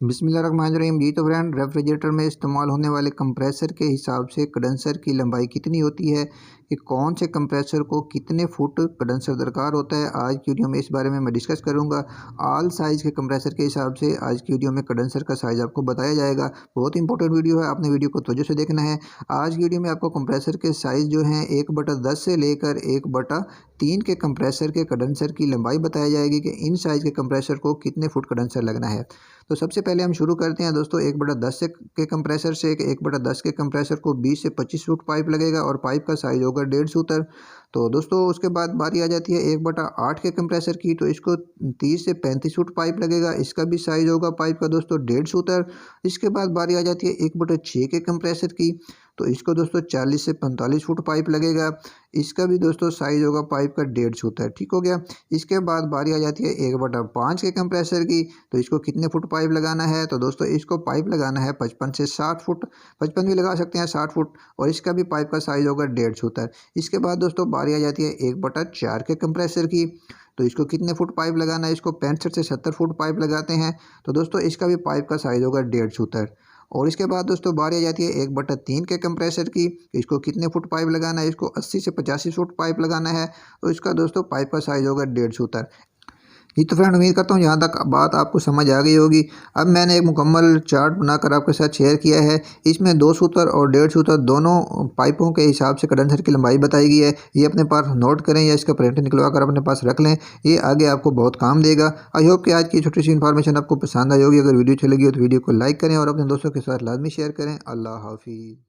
बिस्मिल्लाहिर्रहमानिर्रहीम। जी तो friend, refrigerator में इस्तेमाल होने वाले कंप्रेसर के हिसाब से कंडेंसर की लंबाई कितनी होती है, कि कौन से कंप्रेसर को कितने फुट कंडेंसर दरकार होता है, आज की वीडियो में इस बारे में मैं डिस्कस करूंगा। ऑल साइज़ के कंप्रेसर के हिसाब से आज की वीडियो में कंडेंसर का साइज़ आपको बताया जाएगा। बहुत इंपॉर्टेंट वीडियो है, आपने वीडियो को तवज्जो से देखना है। आज की वीडियो में आपको कंप्रेसर के साइज़ जो हैं 1/10 से लेकर 1/3 के कंप्रेसर के कंडेंसर की लंबाई बताई जाएगी कि इन साइज़ के कंप्रेसर को कितने फुट कंडेंसर लगना है। तो सबसे पहले हम शुरू करते हैं दोस्तों 1/10 के कंप्रेसर से। 1/10 के कंप्रेसर को 20 से 25 फुट पाइप लगेगा और पाइप का साइज़ होगा 1.5 सूतर। तो दोस्तों उसके बाद बारी आ जाती है 1/8 के कंप्रेसर की, तो इसको 30 से 35 फुट पाइप लगेगा, इसका भी साइज़ होगा पाइप का दोस्तों 1.5 सूतर। इसके बाद बारी आ जाती है 1/6 के कंप्रेसर की, तो इसको दोस्तों 40 से 45 फुट पाइप लगेगा, इसका भी दोस्तों साइज़ होगा पाइप का 1.5 सूतर। ठीक हो गया। इसके बाद बारी आ जाती है 1/5 के कंप्रेसर की, तो इसको कितने फुट पाइप लगाना है, तो दोस्तों इसको पाइप लगाना है 55 से 60 फुट, 55 भी लगा सकते हैं 60 फुट, और इसका भी पाइप का साइज़ होगा 1.5 सूतर। इसके बाद दोस्तों बारी आ जाती है 1/4 के कंप्रेसर की, तो इसको कितने फुट पाइप लगाना है, इसको 65 से 70 फुट पाइप लगाते हैं, तो दोस्तों इसका भी पाइप का साइज़ होगा 1.5 सूतर। और इसके बाद दोस्तों बारी आ जाती है 1/3 के कंप्रेसर की, इसको कितने फुट पाइप लगाना है, इसको 80 से 85 फुट पाइप लगाना है, तो इसका दोस्तों पाइप का साइज़ होगा 1.5 सूतर। जी तो फ्रेंड, उम्मीद करता हूँ यहाँ तक बात आपको समझ आ गई होगी। अब मैंने एक मुकम्मल चार्ट बनाकर आपके साथ शेयर किया है। इसमें 2 सूतर और 1.5 सूतर दोनों पाइपों के हिसाब से कंडेंसर की लंबाई बताई गई है। ये अपने पास नोट करें या इसका प्रिंट निकलवा कर अपने पास रख लें, ये आगे आपको बहुत काम देगा। आई होप कि आज की छोटी सी इन्फॉर्मेशन आपको पसंद आई होगी। अगर वीडियो अच्छी लगी हो तो वीडियो को लाइक करें और अपने दोस्तों के साथ लाजमी शेयर करें। अल्लाह हाफिज़।